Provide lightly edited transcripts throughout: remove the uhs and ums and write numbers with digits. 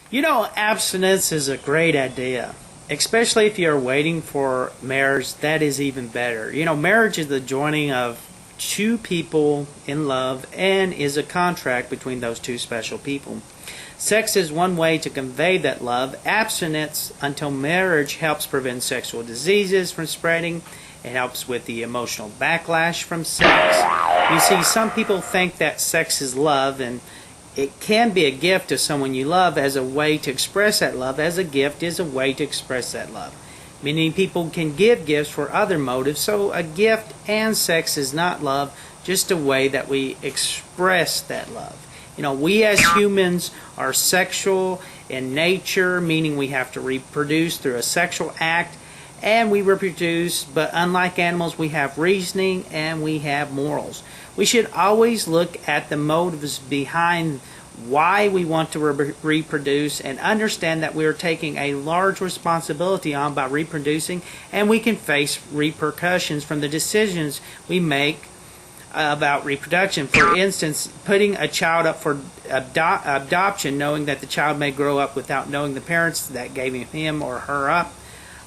You know, abstinence is a great idea. Especially if you're waiting for marriage, that is even better. You know, marriage is the joining of two people in love and is a contract between those two special people. Sex is one way to convey that love. Abstinence until marriage helps prevent sexual diseases from spreading. It helps with the emotional backlash from sex. You see, some people think that sex is love, and it can be a gift to someone you love as a way to express that love, as a gift is a way to express that love. Many people can give gifts for other motives, so a gift and sex is not love, just a way that we express that love. You know, we as humans are sexual in nature, meaning we have to reproduce through a sexual act, and we reproduce, but unlike animals, we have reasoning and we have morals. We should always look at the motives behind why we want to reproduce and understand that we are taking a large responsibility on by reproducing, and we can face repercussions from the decisions we make about reproduction. For instance, putting a child up for adoption, knowing that the child may grow up without knowing the parents that gave him or her up.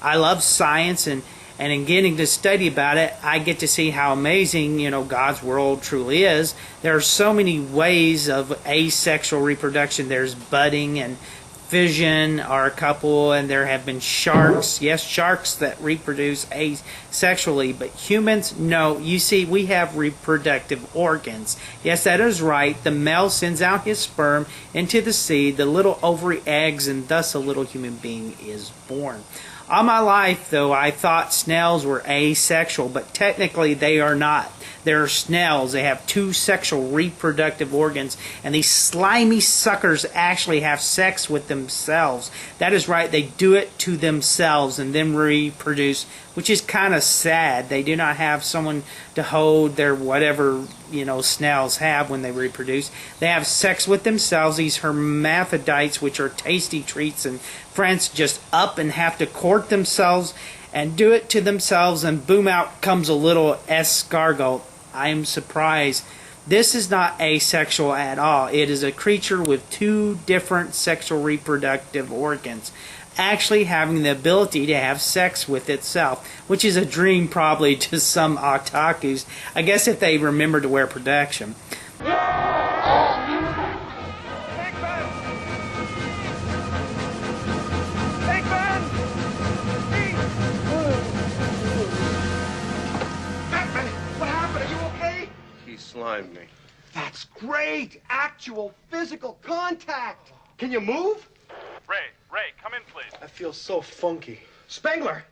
I love science, and in getting to study about it, I get to see how amazing, God's world truly is. There are so many ways of asexual reproduction. There's budding, and Fission are a couple, and there have been sharks. Yes, sharks that reproduce asexually, but humans, no. You see, we have reproductive organs. Yes, that is right. The male sends out his sperm into the seed, the little ovary eggs, and thus a little human being is born. All my life, though, I thought snails were asexual, but technically they are not. They're snails. They have two sexual reproductive organs, and these slimy suckers actually have sex with themselves. That is right, they do it to themselves and then reproduce, which is kind of sad. They do not have someone to hold their whatever, snails have when they reproduce. They have sex with themselves, these hermaphrodites, which are tasty treats, and friends just up and have to court themselves and do it to themselves, and boom, out comes a little escargot. I am surprised. This is not asexual at all. It is a creature with two different sexual reproductive organs, actually having the ability to have sex with itself, which is a dream probably to some otakus, I guess, if they remember to wear protection. Slimed me. That's great! Actual physical contact! Can you move? Ray, come in, please. I feel so funky. Spengler!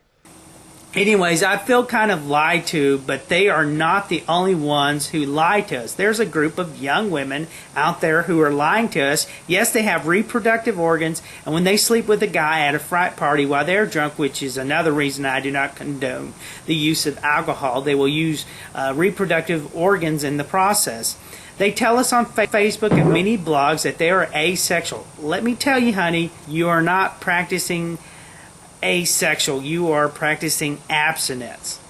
Anyways, I feel kind of lied to, but they are not the only ones who lie to us. There's a group of young women out there who are lying to us. Yes, they have reproductive organs, and when they sleep with a guy at a frat party while they're drunk, which is another reason I do not condone the use of alcohol, they will use reproductive organs in the process. They tell us on Facebook and many blogs that they are asexual. Let me tell you, honey, you are not practicing asexual. You are practicing abstinence.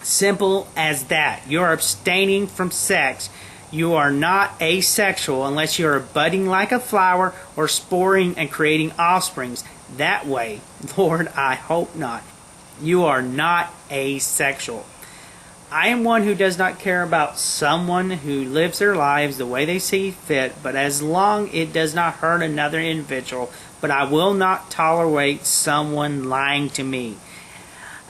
Simple as that. You're abstaining from sex. You are not asexual unless you are budding like a flower or sporing and creating offsprings. That way, Lord, I hope not. You are not asexual. I am one who does not care about someone who lives their lives the way they see fit, but as long it does not hurt another individual. But I will not tolerate someone lying to me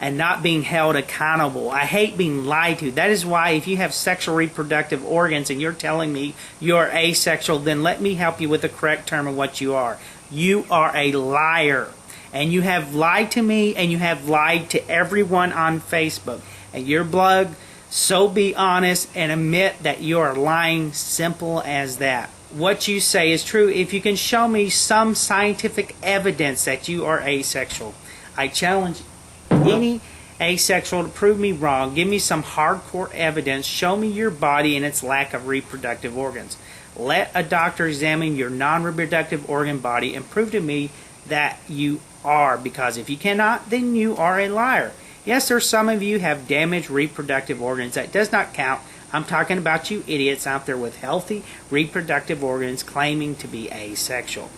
and not being held accountable. I hate being lied to. That is why if you have sexual reproductive organs and you're telling me you're asexual, then let me help you with the correct term of what you are. You are a liar. And you have lied to me, and you have lied to everyone on Facebook. And your blog, so be honest and admit that you are lying. Simple as that. What you say is true if you can show me some scientific evidence that you are asexual. I challenge any asexual to prove me wrong. Give me some hardcore evidence. Show me your body and its lack of reproductive organs. Let a doctor examine your non-reproductive organ body and prove to me that you are, because if you cannot, then you are a liar. Yes, there are some of you have damaged reproductive organs. That does not count. I'm talking about you idiots out there with healthy reproductive organs claiming to be asexual.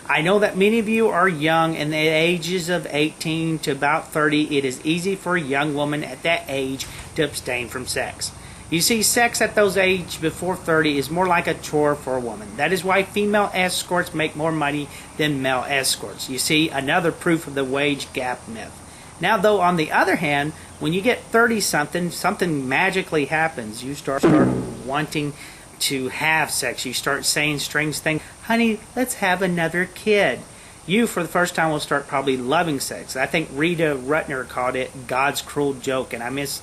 I know that many of you are young, and the ages of 18 to about 30, it is easy for a young woman at that age to abstain from sex. You see, sex at those ages before 30 is more like a chore for a woman. That is why female escorts make more money than male escorts. You see, another proof of the wage gap myth. Now, though, on the other hand, when you get 30-something, something magically happens. You start wanting to have sex. You start saying strange things. Honey, let's have another kid. You, for the first time, will start probably loving sex. I think Rita Rutner called it God's cruel joke, and I miss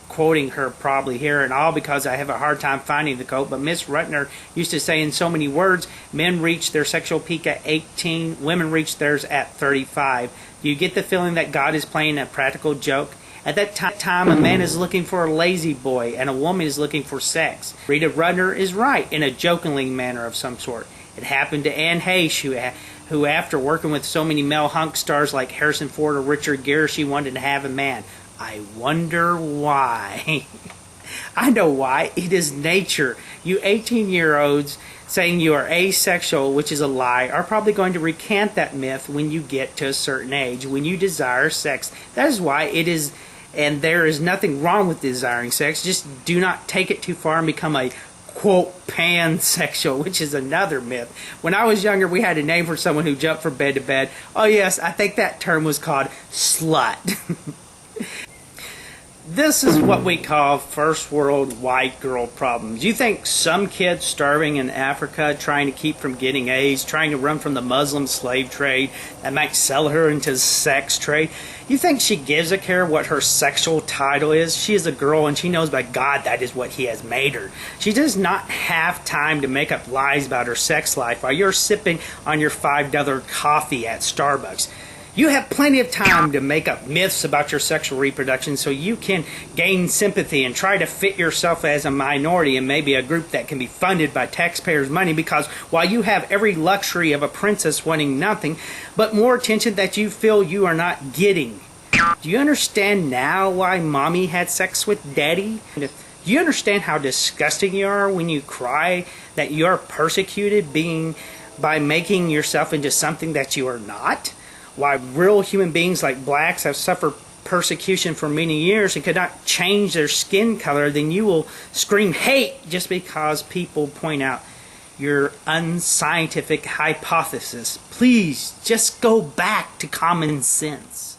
quoting her probably here and all because I have a hard time finding the quote, but Miss Rutner used to say in so many words, men reach their sexual peak at 18, women reach theirs at 35. Do you get the feeling that God is playing a practical joke? At that time, a man is looking for a lazy boy and a woman is looking for sex. Rita Rutner is right in a jokingly manner of some sort. It happened to Anne Heche, who after working with so many male hunk stars like Harrison Ford or Richard Gere, she wanted to have a man. I wonder why. I know why. It is nature. You 18-year-olds saying you are asexual, which is a lie, are probably going to recant that myth when you get to a certain age, when you desire sex. That is why it is, and there is nothing wrong with desiring sex. Just do not take it too far and become a, quote, pansexual, which is another myth. When I was younger, we had a name for someone who jumped from bed to bed. Oh yes, I think that term was called slut. This is what we call first world white girl problems. You think some kid starving in Africa, trying to keep from getting AIDS, trying to run from the Muslim slave trade that might sell her into sex trade, you think she gives a care what her sexual title is? She is a girl and she knows by God that is what he has made her. She does not have time to make up lies about her sex life while you're sipping on your $5 coffee at Starbucks. You have plenty of time to make up myths about your sexual reproduction so you can gain sympathy and try to fit yourself as a minority in maybe a group that can be funded by taxpayers' money, because while you have every luxury of a princess wanting nothing but more attention that you feel you are not getting. Do you understand now why mommy had sex with daddy? Do you understand how disgusting you are when you cry that you are persecuted by making yourself into something that you are not? Why real human beings like blacks have suffered persecution for many years and could not change their skin color, then you will scream hate just because people point out your unscientific hypothesis. Please, just go back to common sense.